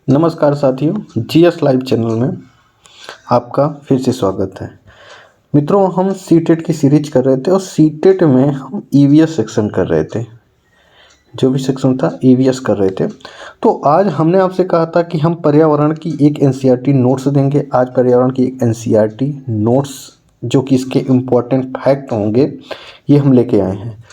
नमस्कार साथियों, GS live channel में आपका फिर से स्वागत है। मित्रों, हम सीटेट की सीरीज कर रहे थे और सीटेट में हम ईवीएस सेक्शन कर रहे थे। जो भी सेक्शन था ईवीएस कर रहे थे। तो आज हमने आपसे कहा था कि हम पर्यावरण की एक एनसीईआरटी नोट्स देंगे। आज पर्यावरण की एक एनसीईआरटी नोट्स जो कि इसके इम्पोर्टेंट फैक्ट होंगे ये हम लेके आए हैं।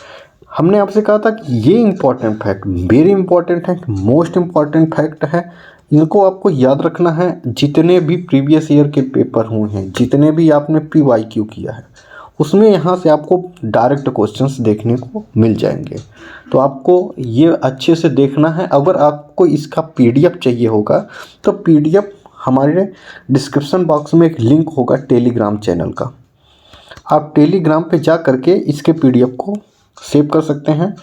हमने आपसे कहा था कि ये इम्पोर्टेंट फैक्ट वेरी इंपॉर्टेंट है, मोस्ट इम्पॉर्टेंट फैक्ट है। इनको आपको याद रखना है। जितने भी प्रीवियस ईयर के पेपर हुए हैं, जितने भी आपने PYQ किया है, उसमें यहाँ से आपको डायरेक्ट क्वेश्चंस देखने को मिल जाएंगे। तो आपको ये अच्छे से देखना है। अगर आपको इसका PDF चाहिए होगा तो PDF हमारे डिस्क्रिप्शन बॉक्स में एक लिंक होगा टेलीग्राम चैनल का। आप टेलीग्राम पे जा करके इसके PDF को सेव कर सकते हैं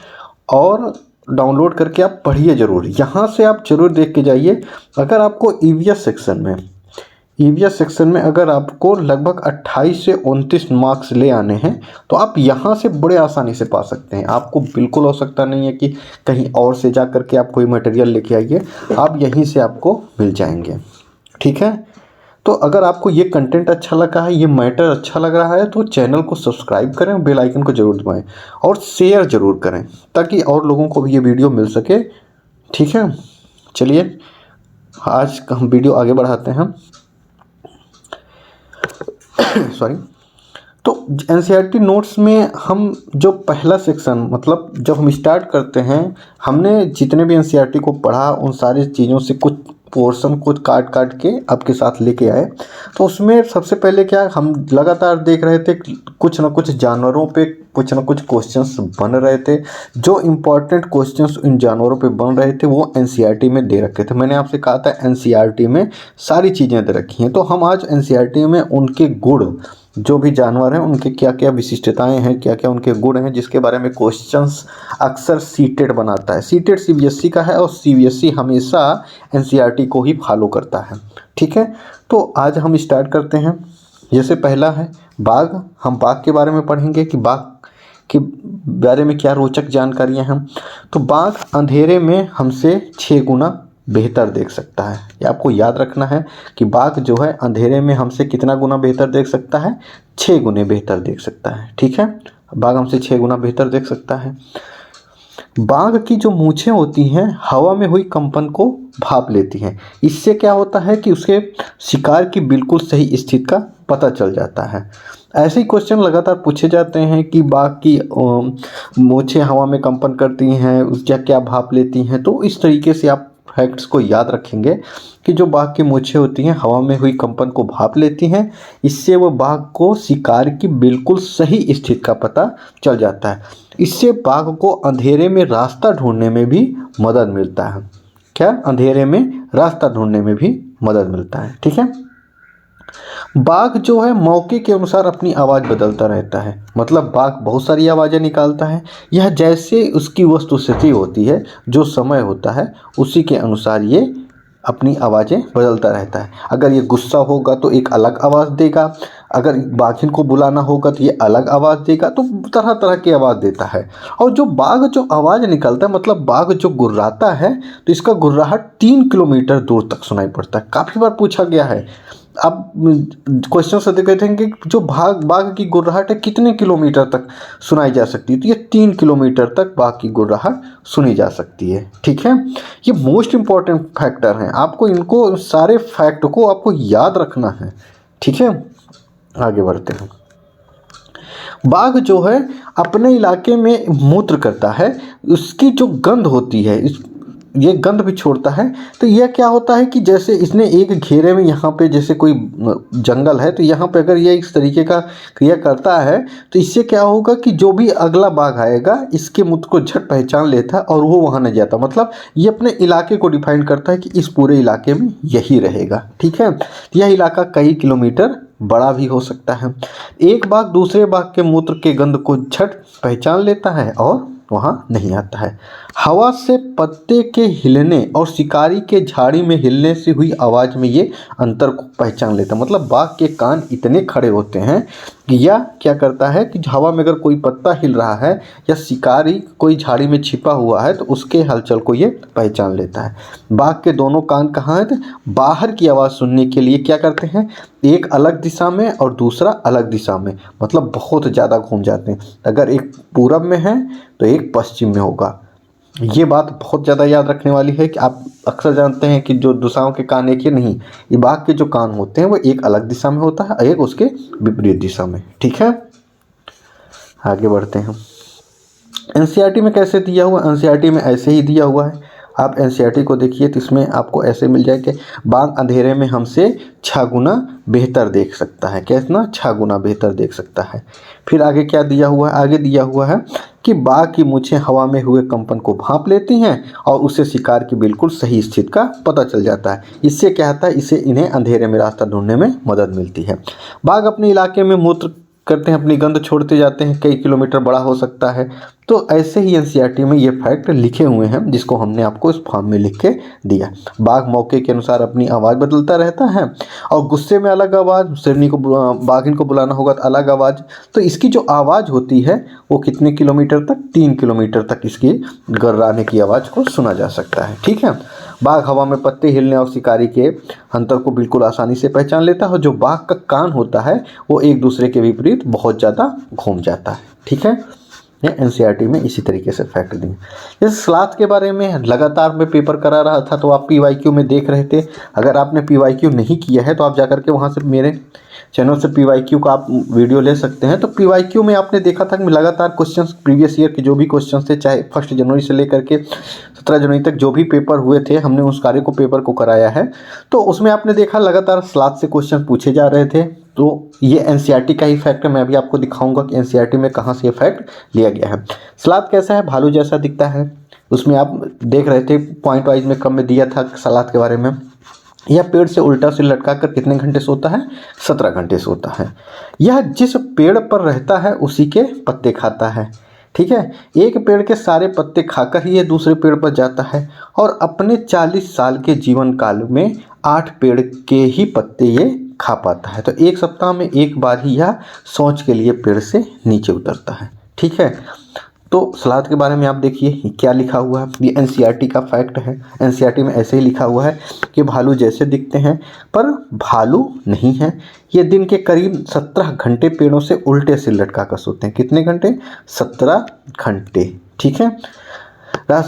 और डाउनलोड करके आप पढ़िए ज़रूर। यहाँ से आप ज़रूर देख के जाइए। अगर आपको ईवीएस सेक्शन में अगर आपको लगभग 28 से 29 मार्क्स ले आने हैं तो आप यहाँ से बड़े आसानी से पा सकते हैं। आपको बिल्कुल आवश्यकता नहीं है कि कहीं और से जा करके आप कोई मटेरियल लेके आइए, आप यहीं से आपको मिल जाएंगे। ठीक है, तो अगर आपको ये कंटेंट अच्छा लगा है, ये मैटर अच्छा लग रहा है, तो चैनल को सब्सक्राइब करें, बेल आइकन को ज़रूर दबाएं और शेयर ज़रूर करें ताकि और लोगों को भी ये वीडियो मिल सके। ठीक है, चलिए आज का हम वीडियो आगे बढ़ाते हैं। सॉरी। तो एनसीईआरटी नोट्स में हम जो पहला सेक्शन मतलब जब हम स्टार्ट करते हैं, हमने जितने भी एनसीईआरटी को पढ़ा उन सारी चीज़ों से कुछ पोर्शन कुछ काट के आपके साथ लेके आए। तो उसमें सबसे पहले क्या हम लगातार देख रहे थे, कुछ ना कुछ जानवरों पे कुछ ना कुछ क्वेश्चंस बन रहे थे। जो इम्पोर्टेंट क्वेश्चंस इन जानवरों पे बन रहे थे वो एनसीईआरटी में दे रखे थे। मैंने आपसे कहा था एनसीईआरटी में सारी चीज़ें दे रखी हैं। तो हम आज एनसीईआरटी में उनके गुण, जो भी जानवर हैं उनके क्या क्या विशिष्टताएं हैं, क्या क्या उनके गुण हैं, जिसके बारे में क्वेश्चंस अक्सर सीटेट बनाता है। सीटेट सीबीएसई का है और सीबीएसई हमेशा एनसीईआरटी को ही फॉलो करता है। ठीक है, तो आज हम स्टार्ट करते हैं। जैसे पहला है बाघ। हम बाघ के बारे में पढ़ेंगे कि बाघ के बारे में क्या रोचक जानकारियां हैं। तो बाघ अंधेरे में हमसे 6 गुना बेहतर देख सकता है। ये आपको याद रखना है कि बाघ जो है अंधेरे में हमसे कितना गुना बेहतर देख सकता है, 6 गुने बेहतर देख सकता है। ठीक है, बाघ हमसे 6 गुना बेहतर देख सकता है। बाघ की जो मूछें होती हैं हवा में हुई कंपन को भाप लेती हैं। इससे क्या होता है कि उसके शिकार की बिल्कुल सही स्थिति का पता चल जाता है। ऐसे ही क्वेश्चन लगातार पूछे जाते हैं कि बाघ की मूछें हवा में कंपन करती हैं, उसका क्या भाप लेती हैं। तो इस तरीके से आप फैक्ट्स को याद रखेंगे कि जो बाघ की मूछें होती हैं हवा में हुई कंपन को भाप लेती हैं। इससे वो बाघ को शिकार की बिल्कुल सही स्थिति का पता चल जाता है। इससे बाघ को अंधेरे में रास्ता ढूंढने में भी मदद मिलता है। क्या? अंधेरे में रास्ता ढूंढने में भी मदद मिलता है। ठीक है, बाघ जो है मौके के अनुसार अपनी आवाज़ बदलता रहता है। मतलब बाघ बहुत सारी आवाज़ें निकालता है। यह जैसे उसकी वस्तुस्थिति होती है, जो समय होता है उसी के अनुसार ये अपनी आवाज़ें बदलता रहता है। अगर ये गुस्सा होगा तो एक अलग आवाज़ देगा, अगर बाघिन को बुलाना होगा तो ये अलग आवाज़ देगा। तो तरह तरह की आवाज़ देता है। और जो बाघ जो आवाज़ निकलता है, मतलब बाघ जो गुर्राता है, तो इसका गुर्राहट 3 किलोमीटर दूर तक सुनाई पड़ता है। काफ़ी बार पूछा गया है। अब क्वेश्चन से कहते हैं कि जो बाघ की गुर्राहट है कितने किलोमीटर तक सुनाई जा सकती है, तो ये 3 किलोमीटर तक बाघ की गुर्राहट सुनी जा सकती है। ठीक है, ये मोस्ट इम्पॉर्टेंट फैक्टर हैं। आपको इनको सारे फैक्ट को आपको याद रखना है। ठीक है, आगे बढ़ते हैं। बाघ जो है अपने इलाके में मूत्र करता है। उसकी जो गंध होती है, ये गंध भी छोड़ता है। तो यह क्या होता है कि जैसे इसने एक घेरे में यहाँ पे जैसे कोई जंगल है, तो यहाँ पे अगर ये इस तरीके का क्रिया करता है तो इससे क्या होगा कि जो भी अगला बाघ आएगा इसके मूत्र को झट पहचान लेता है और वो वहाँ नहीं जाता। मतलब ये अपने इलाके को डिफाइन करता है कि इस पूरे इलाके में यही रहेगा। ठीक है, यह इलाका कई किलोमीटर बड़ा भी हो सकता है। एक बाघ दूसरे बाघ के मूत्र के गंध को झट पहचान लेता है और वहाँ नहीं आता है। हवा से पत्ते के हिलने और शिकारी के झाड़ी में हिलने से हुई आवाज़ में ये अंतर को पहचान लेता है। मतलब बाघ के कान इतने खड़े होते हैं या क्या करता है कि हवा में अगर कोई पत्ता हिल रहा है या शिकारी कोई झाड़ी में छिपा हुआ है तो उसके हलचल को ये पहचान लेता है। बाघ के दोनों कान कहाँ हैं? बाहर की आवाज़ सुनने के लिए क्या करते हैं, एक अलग दिशा में और दूसरा अलग दिशा में, मतलब बहुत ज़्यादा घूम जाते हैं। अगर एक पूरब में है तो एक पश्चिम में होगा। ये बात बहुत ज़्यादा याद रखने वाली है कि आप अक्सर जानते हैं कि जो दिशाओं के कान एक ही नहीं, ये बाघ के जो कान होते हैं वो एक अलग दिशा में होता है, एक उसके विपरीत दिशा में। ठीक है, आगे बढ़ते हैं। एनसीईआरटी में कैसे दिया हुआ? एनसीईआरटी में ऐसे ही दिया हुआ है। आप एनसीईआरटी को देखिए तो इसमें आपको ऐसे मिल जाए कि बाघ अंधेरे में हमसे 6 गुना बेहतर देख सकता है। कितना? 6 गुना बेहतर देख सकता है। फिर आगे क्या दिया हुआ है? आगे दिया हुआ है कि बाघ की मूंछें हवा में हुए कंपन को भांप लेती हैं और उससे शिकार की बिल्कुल सही स्थिति का पता चल जाता है। इससे क्या होता है, इससे इन्हें अंधेरे में रास्ता ढूंढने में मदद मिलती है। बाघ अपने इलाके में मूत्र करते हैं, अपनी गंध छोड़ते जाते हैं, कई किलोमीटर बड़ा हो सकता है। तो ऐसे ही एनसीईआरटी में ये फैक्ट लिखे हुए हैं जिसको हमने आपको इस फॉर्म में लिख के दिया। बाघ मौके के अनुसार अपनी आवाज़ बदलता रहता है और गुस्से में अलग आवाज़, शेरनी को बाघिन को बुलाना होगा तो अलग आवाज़। तो इसकी जो आवाज़ होती है वो कितने किलोमीटर तक? 3 किलोमीटर तक इसकी गर्राने की आवाज़ को सुना जा सकता है। ठीक है, बाघ हवा में पत्ते हिलने और शिकारी के अंतर को बिल्कुल आसानी से पहचान लेता है। जो बाघ का कान होता है वो एक दूसरे के विपरीत बहुत ज़्यादा घूम जाता है। ठीक है, ये एनसीईआरटी में इसी तरीके से फैक्ट दिए। जैसे स्लॉथ के बारे में लगातार मैं पेपर करा रहा था तो आप पीवाईक्यू में देख रहे थे। अगर आपने पीवाईक्यू नहीं किया है तो आप जाकर के वहाँ से मेरे चैनल से पीवाईक्यू का आप वीडियो ले सकते हैं। तो पीवाईक्यू में आपने देखा था कि लगातार क्वेश्चंस, प्रीवियस ईयर के जो भी क्वेश्चंस थे, चाहे 1 जनवरी से लेकर के 17 जनवरी तक जो भी पेपर हुए थे, हमने उस कार्य को पेपर को कराया है। तो उसमें आपने देखा लगातार स्लॉथ से क्वेश्चन पूछे जा रहे थे। तो ये एनसीईआरटी का ही फैक्ट है। मैं अभी आपको दिखाऊंगा कि एनसीईआरटी में कहाँ से ये फैक्ट लिया गया है। स्लॉथ कैसा है? भालू जैसा दिखता है। उसमें आप देख रहे थे पॉइंट वाइज में कम में दिया था स्लॉथ के बारे में। यह पेड़ से उल्टा से लटका कर कितने घंटे सोता है? 17 घंटे सोता है। यह जिस पेड़ पर रहता है उसी के पत्ते खाता है। ठीक है, एक पेड़ के सारे पत्ते खाकर ही ये दूसरे पेड़ पर जाता है और अपने 40 साल के जीवन काल में 8 पेड़ के ही पत्ते ये खा पाता है। तो एक सप्ताह में एक बार ही यह सोच के लिए पेड़ से नीचे उतरता है। ठीक है, तो स्लॉथ के बारे में आप देखिए क्या लिखा हुआ है। ये एनसीईआरटी का फैक्ट है। एनसीईआरटी में ऐसे ही लिखा हुआ है कि भालू जैसे दिखते हैं पर भालू नहीं है। ये दिन के करीब 17 घंटे पेड़ों से उल्टे से लटका कर सोते हैं। कितने घंटे? 17 घंटे। ठीक है,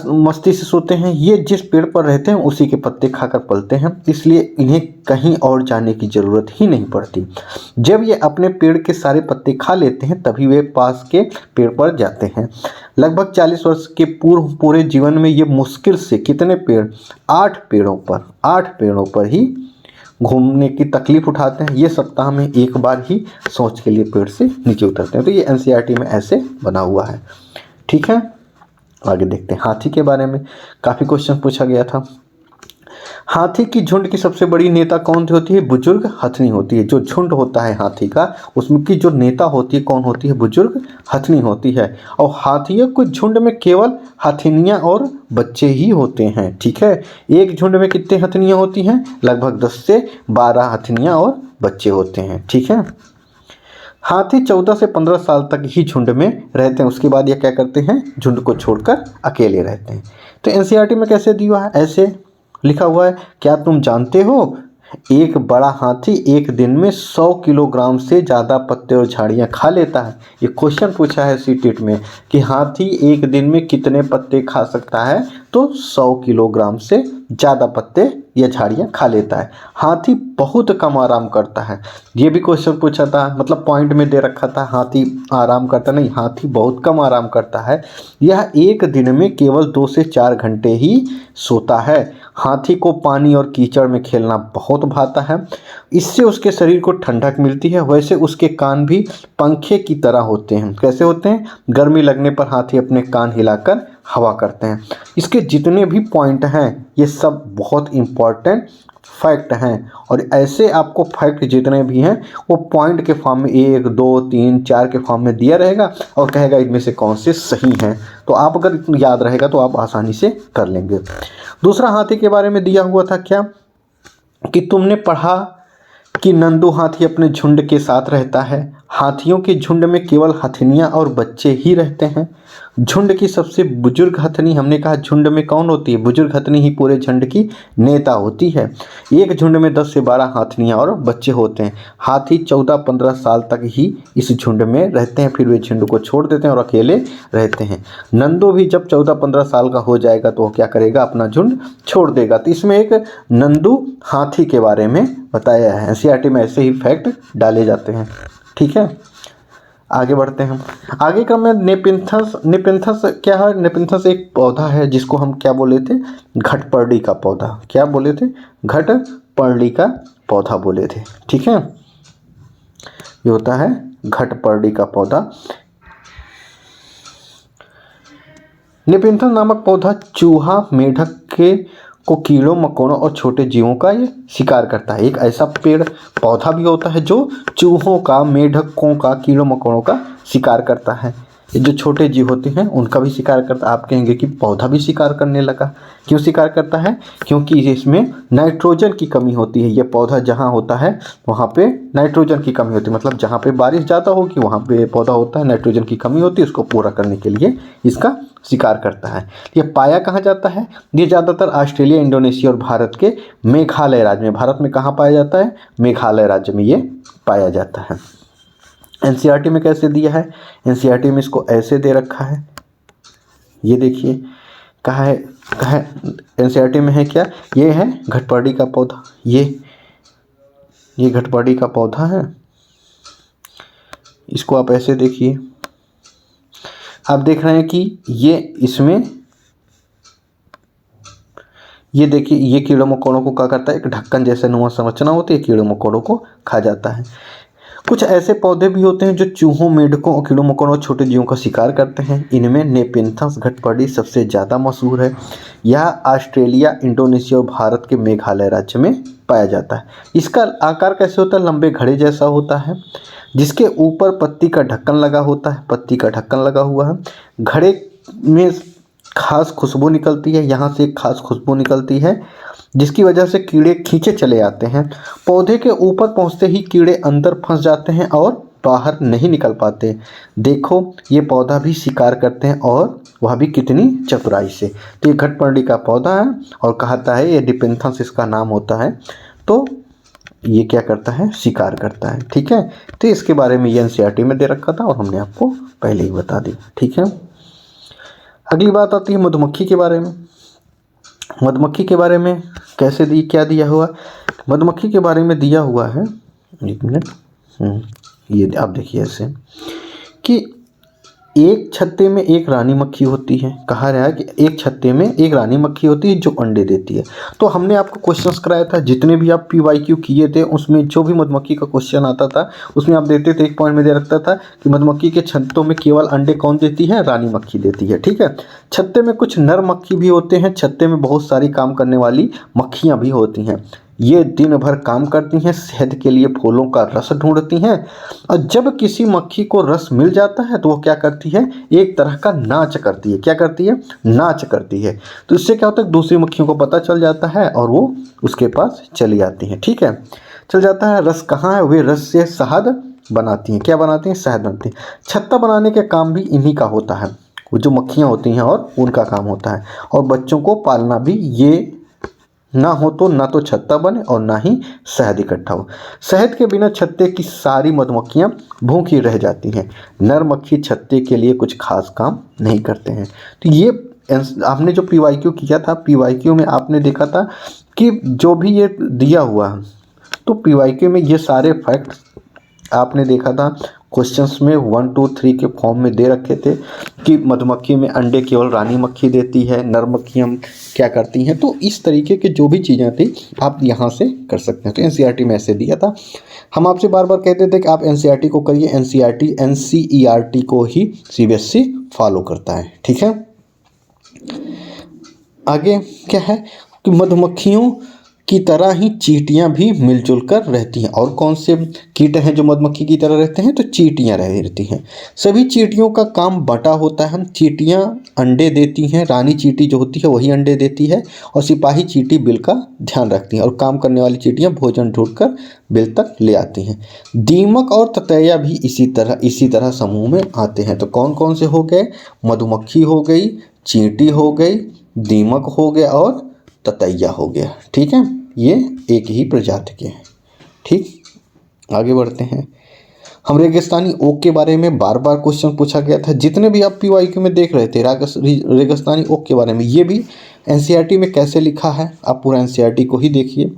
मस्ती से सोते हैं। ये जिस पेड़ पर रहते हैं उसी के पत्ते खाकर पलते हैं, इसलिए इन्हें कहीं और जाने की ज़रूरत ही नहीं पड़ती। जब ये अपने पेड़ के सारे पत्ते खा लेते हैं तभी वे पास के पेड़ पर जाते हैं। लगभग 40 वर्ष के पूरे जीवन में ये मुश्किल से कितने पेड़? 8 पेड़ों पर ही घूमने की तकलीफ उठाते हैं। ये सप्ताह में एक बार ही सोच के लिए पेड़ से नीचे उतरते हैं। तो ये एनसीईआरटी में ऐसे बना हुआ है। ठीक है, आगे देखते हैं। हाथी के बारे में काफ़ी क्वेश्चन पूछा गया था। हाथी की झुंड की सबसे बड़ी नेता कौन होती है? बुजुर्ग हथनी होती है। जो झुंड होता है हाथी का उसमें की जो नेता होती है कौन होती है? बुजुर्ग हथनी होती है। और हाथियों के झुंड में केवल हथनियाँ और बच्चे ही होते हैं। ठीक है, एक झुंड में कितने हथनियाँ होती हैं? लगभग 10 से 12 हथनियाँ और बच्चे होते हैं। ठीक है, हाथी 14 से 15 साल तक ही झुंड में रहते हैं। उसके बाद ये क्या करते हैं? झुंड को छोड़कर अकेले रहते हैं। तो एनसीईआरटी में कैसे दिया है? ऐसे लिखा हुआ है। क्या तुम जानते हो एक बड़ा हाथी एक दिन में 100 किलोग्राम से ज़्यादा पत्ते और झाड़ियाँ खा लेता है। ये क्वेश्चन पूछा है सीटेट में कि हाथी एक दिन में कितने पत्ते खा सकता है? तो 100 किलोग्राम से ज़्यादा पत्ते या झाड़ियाँ खा लेता है। हाथी बहुत कम आराम करता है। ये भी क्वेश्चन पूछा था, मतलब पॉइंट में दे रखा था हाथी आराम करता नहीं, हाथी बहुत कम आराम करता है। यह एक दिन में केवल 2 से 4 घंटे ही सोता है। हाथी को पानी और कीचड़ में खेलना बहुत भाता है। इससे उसके शरीर को ठंडक मिलती है। वैसे उसके कान भी पंखे की तरह होते हैं। कैसे होते हैं? गर्मी लगने पर हाथी अपने कान हिलाकर हवा करते हैं। इसके जितने भी पॉइंट हैं ये सब बहुत इम्पॉर्टेंट फैक्ट हैं। और ऐसे आपको फैक्ट जितने भी हैं वो पॉइंट के फॉर्म में 1, 2, 3, 4 के फॉर्म में दिया रहेगा और कहेगा इनमें से कौन से सही हैं। तो आप अगर याद रहेगा तो आप आसानी से कर लेंगे। दूसरा हाथी के बारे में दिया हुआ था क्या कि तुमने पढ़ा कि नंदू हाथी अपने झुंड के साथ रहता है। हाथियों के झुंड में केवल हथिनियाँ और बच्चे ही रहते हैं। झुंड की सबसे बुजुर्ग हथनी, हमने कहा झुंड में कौन होती है, बुजुर्ग हथनी ही पूरे झुंड की नेता होती है। एक झुंड में 10 से 12 हथनियाँ और बच्चे होते हैं। हाथी 14-15 साल तक ही इस झुंड में रहते हैं, फिर वे झुंड को छोड़ देते हैं और अकेले रहते हैं। नंदो भी जब 14-15 साल का हो जाएगा तो वो क्या करेगा, अपना झुंड छोड़ देगा। तो इसमें एक नंदू हाथी के बारे में बताया है। एनसीईआरटी में ऐसे ही फैक्ट डाले जाते हैं। ठीक है, आगे बढ़ते हैं। आगे का में नेपिंथस। नेपिंथस क्या है, नेपिंथस एक पौधा है जिसको हम क्या बोले थे, घटपर्डी का पौधा। क्या बोले थे, घटपर्डी का पौधा बोले थे। ठीक है, ये होता है घटपर्डी का पौधा। नेपिंथस नामक पौधा चूहा, मेढक के को कीड़ों मकोड़ों और छोटे जीवों का ये शिकार करता है। एक ऐसा पेड़ पौधा भी होता है जो चूहों का, मेढकों का, कीड़ों मकोड़ों का शिकार करता है। ये जो छोटे जीव होते हैं उनका भी शिकार करता है। आप कहेंगे कि पौधा भी शिकार करने लगा, क्यों शिकार करता है, क्योंकि इसमें नाइट्रोजन की कमी होती है। ये पौधा जहाँ होता है वहाँ पे नाइट्रोजन की कमी होती है, मतलब जहाँ पे बारिश ज़्यादा होगी वहाँ पे पौधा होता है, नाइट्रोजन की कमी होती है, उसको पूरा करने के लिए इसका शिकार करता है। ये पाया कहाँ जाता है, ये ज़्यादातर ऑस्ट्रेलिया, इंडोनेशिया और भारत के मेघालय राज्य में। भारत में कहाँ पाया जाता है, मेघालय राज्य में ये पाया जाता है। एनसीईआरटी में कैसे दिया है, एनसीईआरटी में इसको ऐसे दे रखा है, ये देखिए कहाँ है, एनसीईआरटी में है क्या, ये है घटपर्डी का पौधा। ये घटपर्डी का पौधा है, इसको आप ऐसे देखिए। आप देख रहे हैं कि ये इसमें, ये देखिए, ये कीड़ों मकोड़ों को क्या करता है, एक ढक्कन जैसे नुमा संरचना होती है, कीड़ों मकोड़ों को खा जाता है। कुछ ऐसे पौधे भी होते हैं जो चूहों, मेढकों और कीड़ों मकोड़ों और छोटे जीवों का शिकार करते हैं। इनमें नेपिंथस घटपर्डी सबसे ज़्यादा मशहूर है। यह ऑस्ट्रेलिया, इंडोनेशिया और भारत के मेघालय राज्य में पाया जाता है। इसका आकार कैसे होता है, लंबे घड़े जैसा होता है, जिसके ऊपर पत्ती का ढक्कन लगा होता है, पत्ती का ढक्कन लगा हुआ है। घड़े में खास खुशबू निकलती है, यहाँ से एक खास खुशबू निकलती है जिसकी वजह से कीड़े खींचे चले आते हैं। पौधे के ऊपर पहुँचते ही कीड़े अंदर फंस जाते हैं और बाहर नहीं निकल पाते। देखो ये पौधा भी शिकार करते हैं और वह भी कितनी चतुराई से। तो ये घटपर्डी का पौधा है और कहता है ये नेपिंथस इसका नाम होता है। तो ये क्या करता है, शिकार करता है। ठीक है, तो इसके बारे में ये एनसीईआरटी में दे रखा था और हमने आपको पहले ही बता दिया। ठीक है, अगली बात आती है मधुमक्खी के बारे में। मधुमक्खी के बारे में कैसे क्या दिया हुआ, मधुमक्खी के बारे में दिया हुआ है, एक मिनट, ये आप देखिए ऐसे कि एक छत्ते में एक रानी मक्खी होती है। कहा रहा है कि एक छत्ते में एक रानी मक्खी होती है जो अंडे देती है। तो हमने आपको क्वेश्चंस कराया था, जितने भी आप PYQ किए थे उसमें जो भी मधुमक्खी का क्वेश्चन आता था उसमें आप देते थे, एक पॉइंट में दे रखता था कि मधुमक्खी के छत्तों में केवल अंडे कौन देती है, रानी मक्खी देती है। ठीक है, छत्ते में कुछ नर मक्खी भी होते हैं, छत्ते में बहुत सारी काम करने वाली मक्खियाँ भी होती हैं। ये दिन भर काम करती हैं, शहद के लिए फूलों का रस ढूंढती हैं और जब किसी मक्खी को रस मिल जाता है तो वो क्या करती है, एक तरह का नाच करती है। क्या करती है, नाच करती है। तो इससे क्या होता है, दूसरी मक्खियों को पता चल जाता है और वो उसके पास चली आती हैं। ठीक है, चल जाता है। रस कहाँ है, वे रस से शहद बनाती हैं। क्या बनाती हैं, शहद बनाती हैं। छत्ता बनाने के काम भी इन्हीं का होता है, वो जो मक्खियाँ होती हैं और उनका काम होता है। और बच्चों को पालना भी, ये ना हो तो ना तो छत्ता बने और ना ही शहद इकट्ठा हो। शहद के बिना छत्ते की सारी मधुमक्खियाँ भूखी रह जाती हैं। नर मक्खी छत्ते के लिए कुछ खास काम नहीं करते हैं। तो ये आपने जो PYQ किया था, PYQ में आपने देखा था कि जो भी ये दिया हुआ है, तो PYQ में ये सारे फैक्ट आपने देखा था। क्वेश्चंस में 1, 2, 3 के फॉर्म में दे रखे थे कि मधुमक्खी में अंडे केवल रानी मक्खी देती है, नर मक्खियाँ क्या करती हैं। तो इस तरीके के जो भी चीज़ें थी आप यहाँ से कर सकते हैं। तो एनसीईआरटी में ऐसे दिया था। हम आपसे बार बार कहते थे कि आप एनसीईआरटी को करिए, एनसीईआरटी को ही CBSE फॉलो करता है। ठीक है, आगे क्या है कि मधुमक्खियों की तरह ही चींटियां भी मिलजुल कर रहती हैं। और कौन से कीट हैं जो मधुमक्खी की तरह रहते हैं? तो चींटियां रहती हैं। सभी चींटियों का काम बटा होता है। चींटियां अंडे देती हैं, रानी चींटी जो होती है वही अंडे देती है, और सिपाही चींटी बिल का ध्यान रखती हैं, और काम करने वाली चींटियां भोजन ढूंढकर बिल तक ले आती हैं। दीमक और ततैया भी इसी तरह समूह में आते हैं। तो कौन कौन से हो गए? मधुमक्खी हो गई, चींटी हो गई, दीमक हो गया और ततैया हो गया। ठीक है, ये एक ही प्रजाति के हैं। ठीक, आगे बढ़ते हैं। हम रेगिस्तानी ओक के बारे में बार बार क्वेश्चन पूछा गया था। जितने भी आप PYQ में देख रहे थे रेगिस्तानी ओक के बारे में, ये भी NCERT में कैसे लिखा है, आप पूरा NCERT को ही देखिए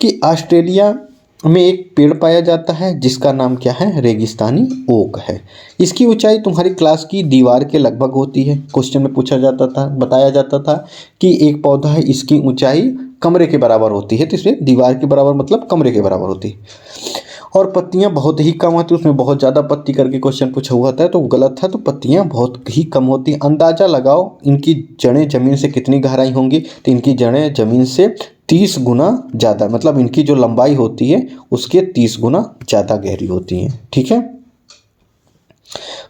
कि ऑस्ट्रेलिया में एक पेड़ पाया जाता है जिसका नाम क्या है? रेगिस्तानी ओक है। इसकी ऊंचाई तुम्हारी क्लास की दीवार के लगभग होती है। क्वेश्चन में पूछा जाता था, बताया जाता था कि एक पौधा है, इसकी ऊंचाई कमरे के बराबर होती है। तो इसमें दीवार के बराबर मतलब कमरे के बराबर होती है। और पत्तियां बहुत ही कम होती, उसमें बहुत ज़्यादा पत्ती करके क्वेश्चन पूछा हुआ था तो गलत था। तो पत्तियां बहुत ही कम होती। अंदाज़ा लगाओ इनकी जड़ें ज़मीन से कितनी गहराई होंगी? तो इनकी जड़ें ज़मीन से 30 गुना ज़्यादा, मतलब इनकी जो लंबाई होती है उसके 30 गुना ज़्यादा गहरी होती हैं। ठीक है,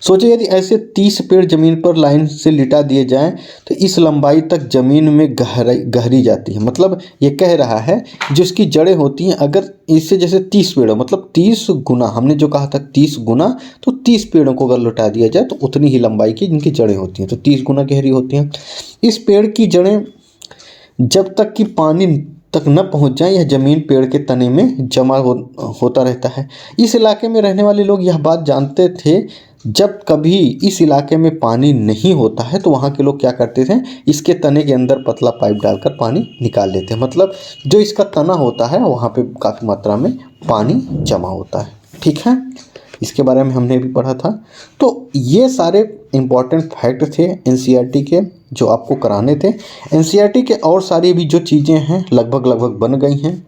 सोचिए यदि ऐसे 30 पेड़ जमीन पर लाइन से लिटा दिए जाएं तो इस लंबाई तक जमीन में गहरी जाती है। मतलब ये कह रहा है जिसकी जड़ें होती हैं, अगर इससे जैसे 30 पेड़ मतलब 30 गुना, हमने जो कहा था 30 गुना, तो 30 पेड़ों को अगर लुटा दिया जाए तो उतनी ही लंबाई की जिनकी जड़ें होती हैं, तो 30 गुना गहरी होती हैं। इस पेड़ की जड़ें जब तक कि पानी तक न पहुंच जाए यह जमीन पेड़ के तने में जमा होता रहता है। इस इलाके में रहने वाले लोग यह बात जानते थे, जब कभी इस इलाके में पानी नहीं होता है तो वहाँ के लोग क्या करते थे? इसके तने के अंदर पतला पाइप डालकर पानी निकाल लेते हैं। मतलब जो इसका तना होता है वहाँ पे काफ़ी मात्रा में पानी जमा होता है। ठीक है, इसके बारे में हमने भी पढ़ा था। तो ये सारे इम्पॉर्टेंट फैक्ट थे NCERT के जो आपको कराने थे। NCERT के और सारी भी जो चीज़ें हैं लगभग बन गई हैं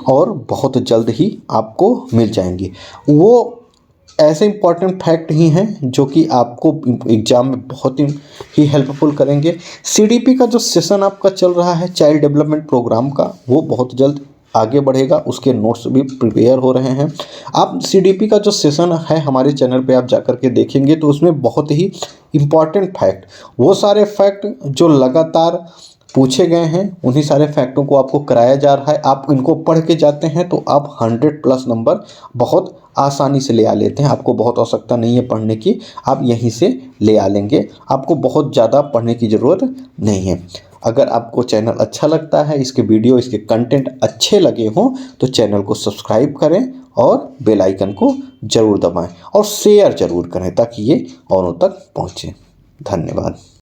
और बहुत जल्द ही आपको मिल जाएंगी। वो ऐसे इम्पॉर्टेंट फैक्ट ही हैं जो कि आपको एग्ज़ाम में बहुत ही हेल्पफुल करेंगे। CDP का जो सेशन आपका चल रहा है चाइल्ड डेवलपमेंट प्रोग्राम का, वो बहुत जल्द आगे बढ़ेगा। उसके नोट्स भी प्रिपेयर हो रहे हैं। आप CDP का जो सेशन है हमारे चैनल पे आप जाकर के देखेंगे तो उसमें बहुत ही इम्पॉर्टेंट फैक्ट, वो सारे फैक्ट जो लगातार पूछे गए हैं उन्हीं सारे फैक्टों को आपको कराया जा रहा है। आप इनको पढ़ के जाते हैं तो आप 100+ नंबर बहुत आसानी से ले आ लेते हैं। आपको बहुत आवश्यकता नहीं है पढ़ने की, आप यहीं से ले आ लेंगे। आपको बहुत ज़्यादा पढ़ने की ज़रूरत नहीं है। अगर आपको चैनल अच्छा लगता है, इसके वीडियो इसके कंटेंट अच्छे लगे हों तो चैनल को सब्सक्राइब करें और बेल आइकन को ज़रूर दबाएं और शेयर ज़रूर करें ताकि ये औरों तक पहुँचे। धन्यवाद।